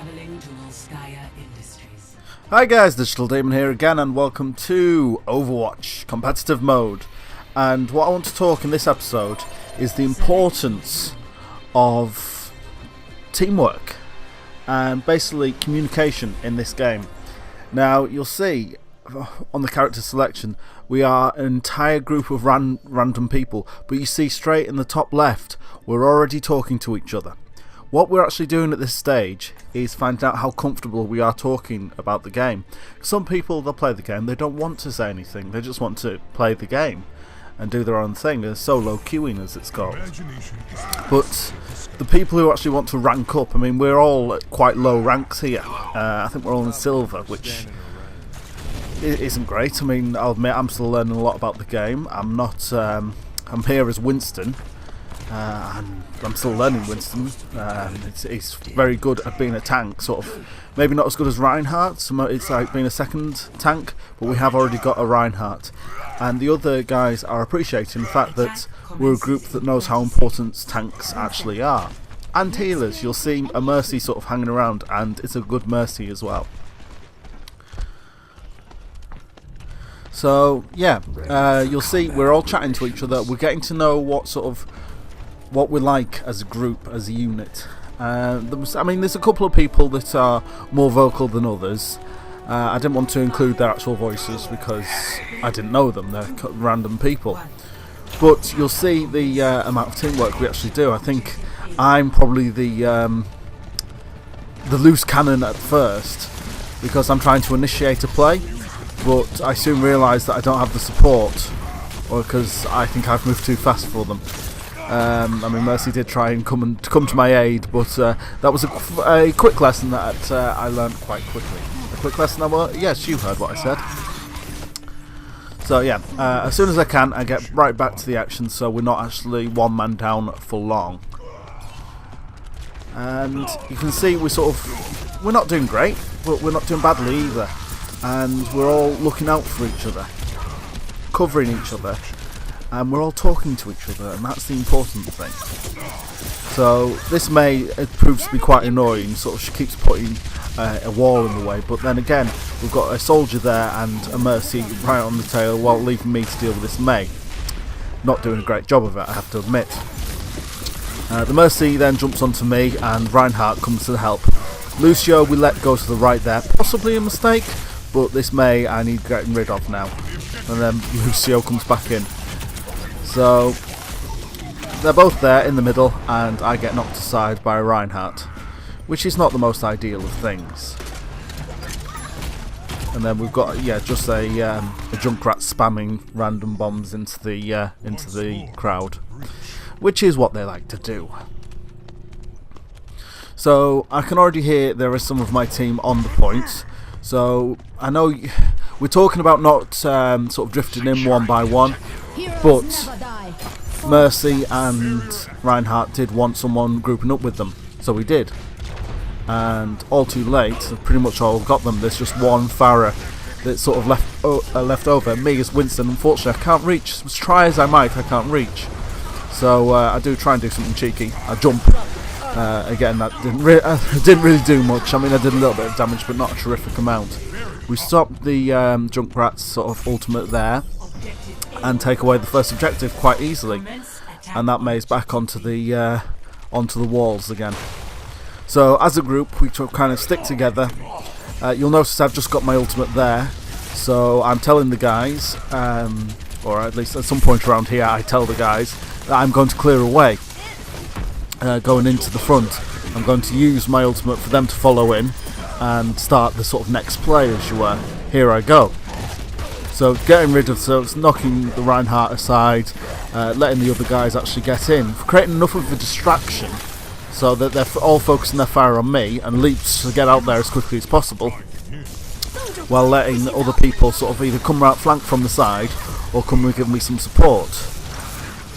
traveling to Volskaya Industries. Hi guys, Digital Demon here again and welcome to Overwatch Competitive Mode. And what I want to talk in this episode is the importance of teamwork and basically communication in this game. Now you'll see on the character selection we are an entire group of random people, but you see straight in the top left we're already talking to each other. What we're actually doing at this stage is finding out how comfortable we are talking about the game. Some people, they'll play the game, they don't want to say anything, they just want to play the game and do their own thing. There's solo queuing as it's called. But the people who actually want to rank up, I mean we're all at quite low ranks here. I think we're all in silver, which isn't great. I mean, I'll admit I'm still learning a lot about the game. I'm I'm here as Winston. And I'm still learning Winston. He's very good at being a tank, sort of. Maybe not as good as Reinhardt, so it's like being a second tank, but we have already got a Reinhardt. And the other guys are appreciating the fact that we're a group that knows how important tanks actually are. And healers, you'll see a Mercy sort of hanging around, and it's a good Mercy as well. So yeah, you'll see we're all chatting to each other, we're getting to know what we're like as a group, as a unit. I mean, there's a couple of people that are more vocal than others. I didn't want to include their actual voices because I didn't know them, they're random people. But you'll see the amount of teamwork we actually do. I think I'm probably the loose cannon at first because I'm trying to initiate a play, but I soon realise that I don't have the support, or because I think I've moved too fast for them. I mean, Mercy did try and come to my aid, but that was a quick lesson that I learned quite quickly. A quick lesson. Yes, you heard what I said. So yeah, as soon as I can, I get right back to the action, so we're not actually one man down for long. And you can see we're not doing great, but we're not doing badly either. And we're all looking out for each other, covering each other. And we're all talking to each other, and that's the important thing. So this it proves to be quite annoying, sort of she keeps putting a wall in the way, but then again we've got a soldier there and a Mercy right on the tail while leaving me to deal with this May. Not doing a great job of it, I have to admit. The Mercy then jumps onto me and Reinhardt comes to the help. Lucio we let go to the right there, possibly a mistake, but this May I need getting rid of now. And then Lucio comes back in. So they're both there in the middle and I get knocked aside by Reinhardt, which is not the most ideal of things. And then we've got just a Junkrat spamming random bombs into the crowd, which is what they like to do. So I can already hear there is some of my team on the point. So I know we're talking about not sort of drifting in one by one, but Mercy and Reinhardt did want someone grouping up with them, so we did. And all too late, pretty much all got them. There's just one Farah that's sort of left over. Me as Winston, unfortunately I can't reach. As try as I might, I can't reach. So I do try and do something cheeky. I jump. Again, that didn't really do much. I mean, I did a little bit of damage, but not a terrific amount. We stopped the Junkrat's sort of ultimate there and take away the first objective quite easily, and that May's back onto the walls again. So as a group, we kind of stick together. You'll notice I've just got my ultimate there, so I'm telling the guys, or at least at some point around here, I tell the guys that I'm going to clear away. Going into the front, I'm going to use my ultimate for them to follow in and start the sort of next play, as you were. Here I go. So getting rid of, so it's knocking the Reinhardt aside, letting the other guys actually get in, creating enough of a distraction so that they're all focusing their fire on me and leaps to get out there as quickly as possible, while letting other people sort of either come out flank from the side or come and give me some support.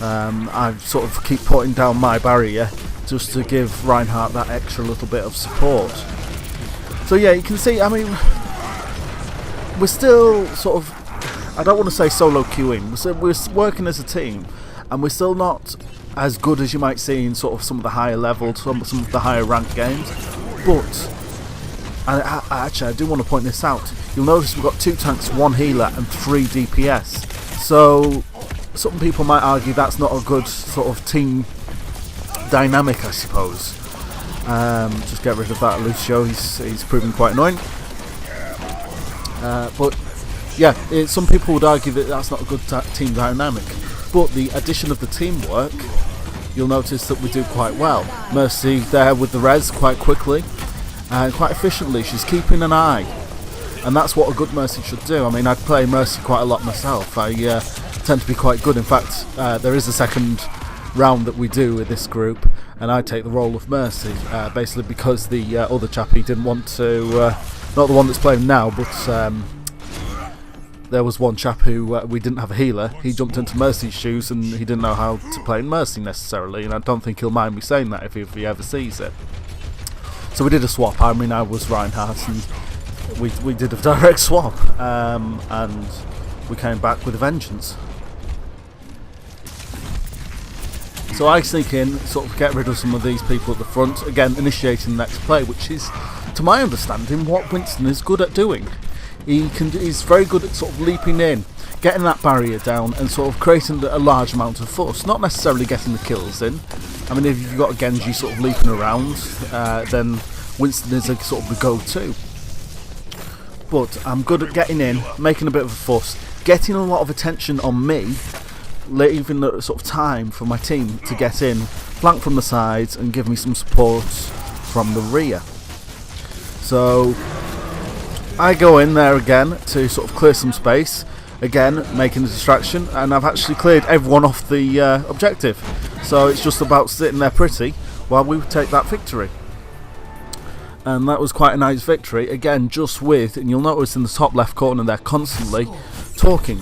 I sort of keep putting down my barrier just to give Reinhardt that extra little bit of support. So yeah, you can see, I mean, we're still sort of, I don't want to say solo queuing, we're working as a team, and we're still not as good as you might see in sort of some of the higher level, some of the higher ranked games, but And actually, I do want to point this out. You'll notice we've got 2 tanks, 1 healer, and 3 DPS. So some people might argue that's not a good sort of team dynamic, I suppose. Just get rid of that Lucio. He's proven quite annoying. But yeah, some people would argue that that's not a good team dynamic. But the addition of the teamwork, you'll notice that we do quite well. Mercy there with the res quite quickly. Quite efficiently. She's keeping an eye, and that's what a good Mercy should do. I mean, I play Mercy quite a lot myself. I tend to be quite good. In fact, there is a second round that we do with this group, and I take the role of Mercy, basically because the other chappie didn't want to, not the one that's playing now, but there was one chap who we didn't have a healer. He jumped into Mercy's shoes and he didn't know how to play in Mercy necessarily, and I don't think he'll mind me saying that if he ever sees it. So we did a swap. I mean, I was Reinhardt, and we did a direct swap, and we came back with a vengeance. So I sneak in, sort of get rid of some of these people at the front, again initiating the next play, which is, to my understanding, what Winston is good at doing. He's very good at sort of leaping in, getting that barrier down, and sort of creating a large amount of fuss, not necessarily getting the kills in. I mean, if you've got a Genji sort of leaping around, then Winston is a sort of the go-to. But I'm good at getting in, making a bit of a fuss, getting a lot of attention on me, leaving the sort of time for my team to get in, flank from the sides, and give me some support from the rear. So I go in there again to sort of clear some space, again making a distraction, and I've actually cleared everyone off the objective. So it's just about sitting there pretty while we take that victory. And that was quite a nice victory, again just with, and you'll notice in the top left corner they're constantly talking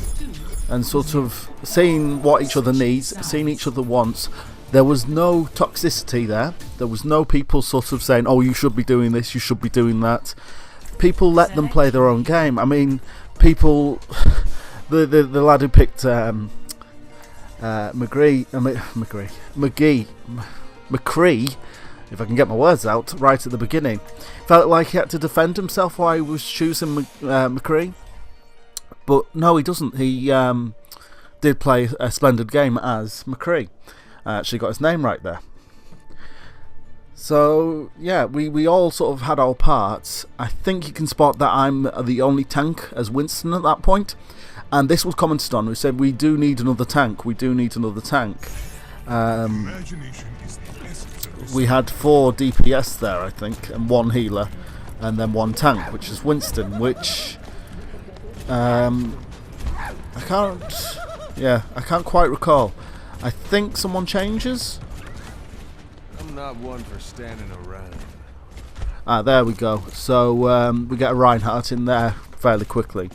and sort of seeing what each other needs, seeing each other wants. There was no toxicity there. There was no people sort of saying, oh, you should be doing this, you should be doing that. People let them play their own game. I mean, people, the lad who picked McCree, if I can get my words out, right at the beginning, felt like he had to defend himself while he was choosing McCree. But no, he doesn't. He did play a splendid game as McCree. Actually got his name right there. So yeah, we all sort of had our parts. I think you can spot that I'm the only tank as Winston at that point. And this was commented on. We said we do need another tank. We do need another tank. We had 4 DPS there, I think, and 1 healer, and then 1 tank, which is Winston. Which I can't quite recall. I think someone changes. I'm not one for standing around. There we go. So we get a Reinhardt in there fairly quickly.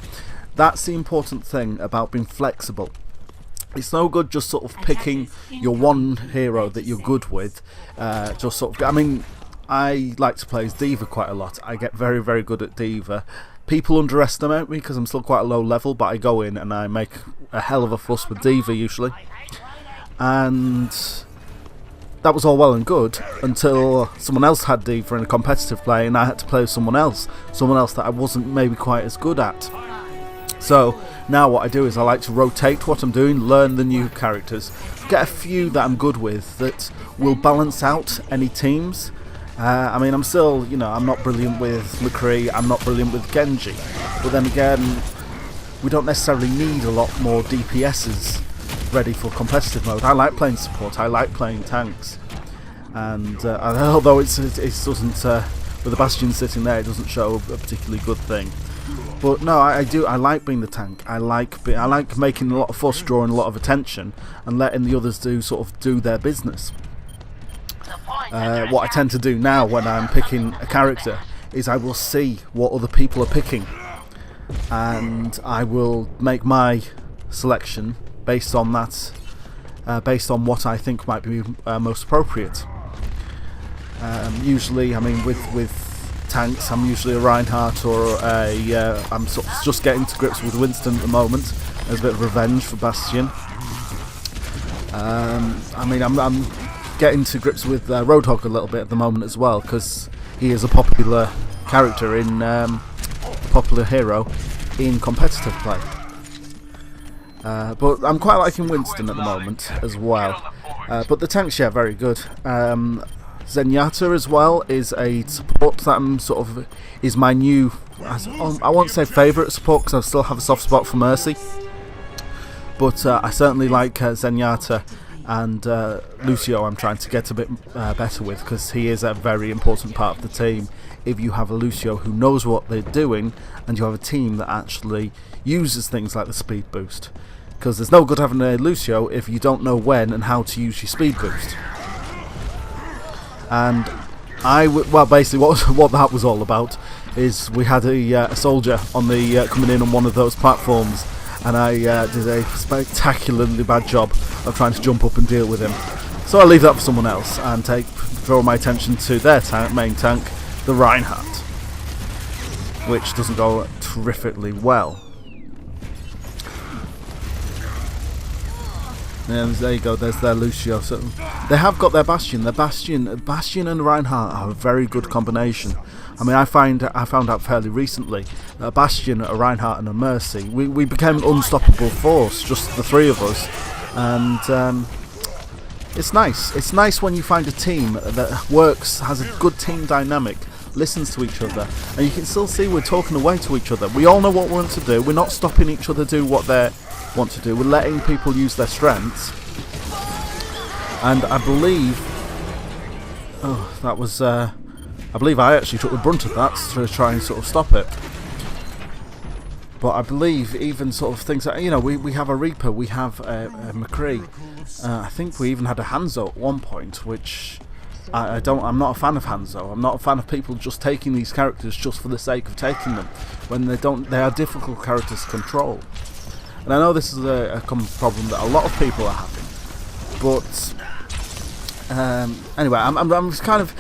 That's the important thing about being flexible. It's no good just sort of picking your one hero that you're good with. Just sort of, I mean, I like to play as D.Va quite a lot. I get very, very good at D.Va. People underestimate me because I'm still quite a low level, but I go in and I make a hell of a fuss with D.Va usually. And that was all well and good until someone else had D.Va in a competitive play and I had to play with someone else that I wasn't maybe quite as good at. So now what I do is I like to rotate what I'm doing, learn the new characters, get a few that I'm good with that will balance out any teams. I mean, I'm still, you know, I'm not brilliant with McCree, I'm not brilliant with Genji, but then again, we don't necessarily need a lot more DPSs ready for competitive mode. I like playing support, I like playing tanks, and although it doesn't, with the Bastion sitting there, it doesn't show a particularly good thing. But no, I like being the tank. I like making a lot of fuss, drawing a lot of attention, and letting the others do their business. What I tend to do now when I'm picking a character is I will see what other people are picking, and I will make my selection based on that, based on what I think might be most appropriate. Usually, I mean, with tanks, I'm usually a Reinhardt or I'm sort of just getting to grips with Winston at the moment. There's a bit of revenge for Bastion. I mean, I'm getting to grips with Roadhog a little bit at the moment as well, because he is a popular character in popular hero in competitive play. But I'm quite liking Winston at the moment as well. But the tanks, yeah, very good. Zenyatta as well is a support that I'm is my new, I won't say favourite support because I still have a soft spot for Mercy. But I certainly like Zenyatta, and Lucio I'm trying to get a bit better with, because he is a very important part of the team. If you have a Lucio who knows what they're doing, and you have a team that actually uses things like the speed boost. Because there's no good having a Lucio if you don't know when and how to use your speed boost. And well, basically what that was all about is we had a soldier on the coming in on one of those platforms, and I did a spectacularly bad job of trying to jump up and deal with him. So I leave that for someone else and draw my attention to their main tank, the Reinhardt, which doesn't go terrifically well. And there you go, there's their Lucio. So they have got their Bastion. Their Bastion and Reinhardt are a very good combination. I mean, I found out fairly recently that a Bastion, a Reinhardt and a Mercy, we became an unstoppable force, just the three of us. And it's nice. It's nice when you find a team that works, has a good team dynamic, listens to each other, and you can still see we're talking away to each other. We all know what we want to do. We're not stopping each other do what they want to do. We're letting people use their strengths. And I believe, that was, I believe I actually took the brunt of that to try and sort of stop it. But I believe even sort of things like, you know, we have a Reaper, we have a McCree. I think we even had a Hanzo at one point, which I'm not a fan of Hanzo. I'm not a fan of people just taking these characters just for the sake of taking them, when they are difficult characters to control. And I know this is a common problem that a lot of people are having, but anyway, I'm kind of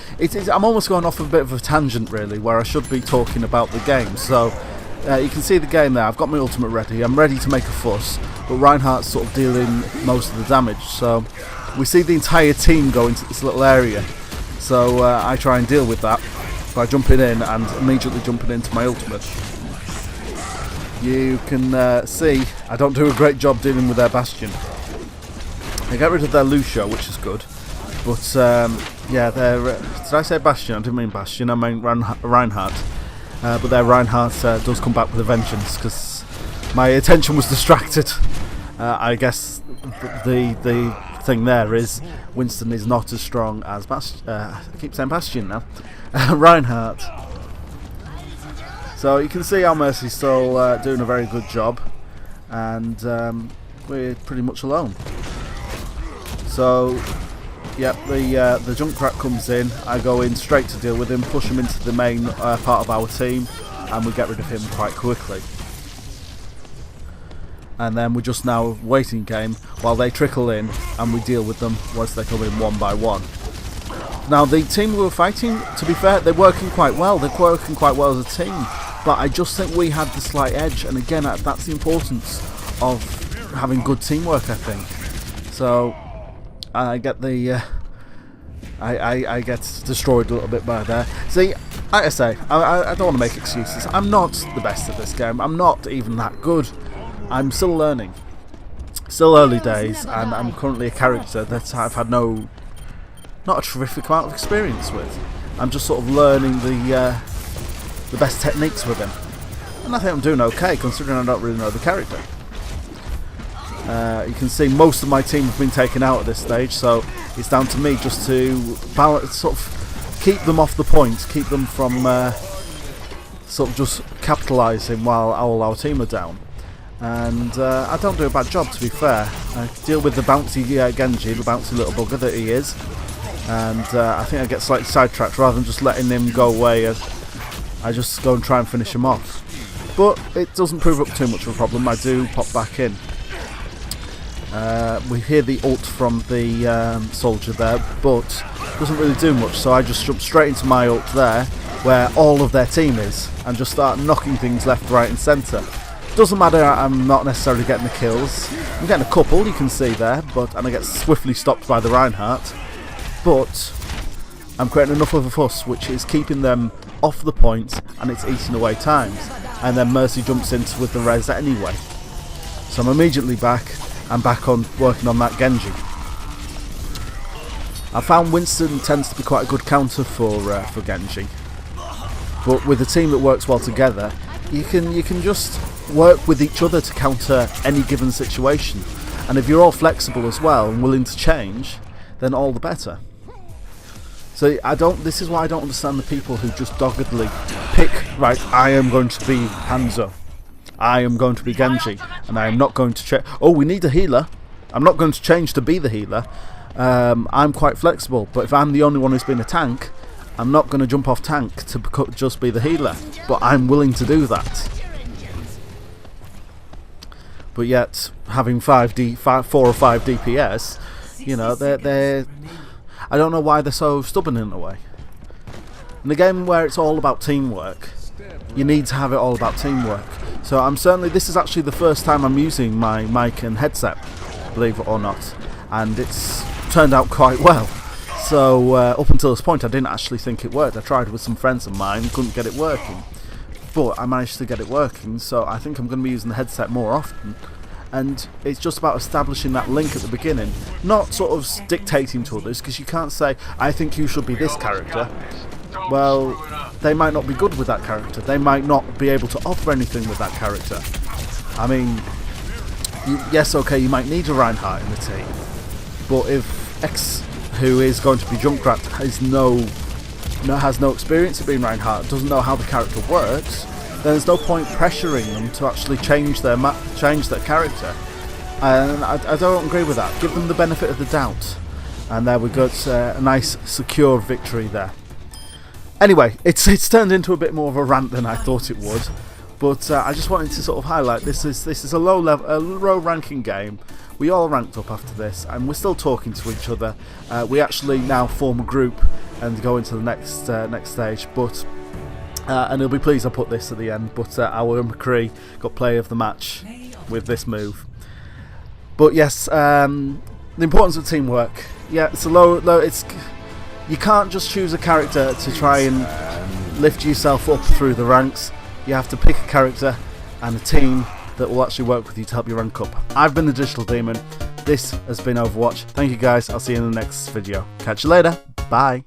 I'm almost going off a bit of a tangent really, where I should be talking about the game. So you can see the game there. I've got my ultimate ready. I'm ready to make a fuss, but Reinhardt's sort of dealing most of the damage. So we see the entire team go into this little area. So I try and deal with that by jumping in and immediately jumping into my ultimate. You can see I don't do a great job dealing with their Bastion. They get rid of their Lucio, which is good. But yeah, did I say Bastion? I didn't mean Bastion, I meant Reinhardt. But their Reinhardt does come back with a vengeance, because my attention was distracted. I guess the thing there is Winston is not as strong as I keep saying Bastion now. Reinhardt. So you can see our Mercy's still doing a very good job, and we're pretty much alone. So, yep, the Junkrat comes in, I go in straight to deal with him, push him into the main part of our team, and we get rid of him quite quickly. And then we're just now waiting game while they trickle in, and we deal with them once they come in one by one. Now the team we were fighting, to be fair, they're working quite well. They're working quite well as a team. But I just think we had the slight edge, and again, that's the importance of having good teamwork, I think. So I get the I get destroyed a little bit by there. See, like I say, I don't want to make excuses. I'm not the best at this game. I'm not even that good. I'm still learning. Still early days, and I'm currently a character that I've had not a terrific amount of experience with. I'm just sort of learning the best techniques with him, and I think I'm doing okay considering I don't really know the character. You can see most of my team have been taken out at this stage, so it's down to me just to balance, sort of keep them off the point, keep them from sort of just capitalising while all our team are down. And I don't do a bad job, to be fair. I deal with the bouncy Genji, the bouncy little bugger that he is, and I think I get slightly sidetracked. Rather than just letting him go away, I just go and try and finish him off. But it doesn't prove up too much of a problem. I do pop back in. We hear the ult from the soldier there, but it doesn't really do much, so I just jump straight into my ult there, where all of their team is, and just start knocking things left, right and centre. Doesn't matter, I'm not necessarily getting the kills. I'm getting a couple, you can see there, and I get swiftly stopped by the Reinhardt. But I'm creating enough of a fuss, which is keeping them off the point and it's eating away times, and then Mercy jumps in with the res anyway. So I'm immediately back. I'm back on working on that Genji. I found Winston tends to be quite a good counter for Genji, but with a team that works well together, you can just work with each other to counter any given situation, and if you're all flexible as well and willing to change, then all the better. So this is why I don't understand the people who just doggedly pick, right, I am going to be Hanzo, I am going to be Genji, and I am not going to change. Oh, we need a healer. I'm not going to change to be the healer. I'm quite flexible, but if I'm the only one who's been a tank, I'm not going to jump off tank to just be the healer, but I'm willing to do that. But yet, having 4 or 5 DPS, you know, they're I don't know why they're so stubborn in a way. In a game where it's all about teamwork, you need to have it all about teamwork. So this is actually the first time I'm using my mic and headset, believe it or not, and it's turned out quite well. So up until this point I didn't actually think it worked. I tried with some friends of mine, couldn't get it working, but I managed to get it working, so I think I'm going to be using the headset more often. And it's just about establishing that link at the beginning, not sort of dictating to others, because you can't say, I think you should be this character. Well, they might not be good with that character, they might not be able to offer anything with that character. I mean, yes, okay, you might need a Reinhardt in the team, but if X, who is going to be Junkrat, has no experience of being Reinhardt, doesn't know how the character works, then there's no point pressuring them to actually change their character. And I don't agree with that. Give them the benefit of the doubt. And there we go, it's a nice secure victory there. Anyway, it's turned into a bit more of a rant than I thought it would, but I just wanted to sort of highlight this is a low ranking game. We all ranked up after this, and we're still talking to each other. We actually now form a group and go into the next stage, but and you'll be pleased I put this at the end, but our McCree got player of the match with this move. But yes, the importance of teamwork. Yeah, it's a low. You can't just choose a character to try and lift yourself up through the ranks. You have to pick a character and a team that will actually work with you to help you rank up. I've been the Digital Demon. This has been Overwatch. Thank you guys. I'll see you in the next video. Catch you later. Bye.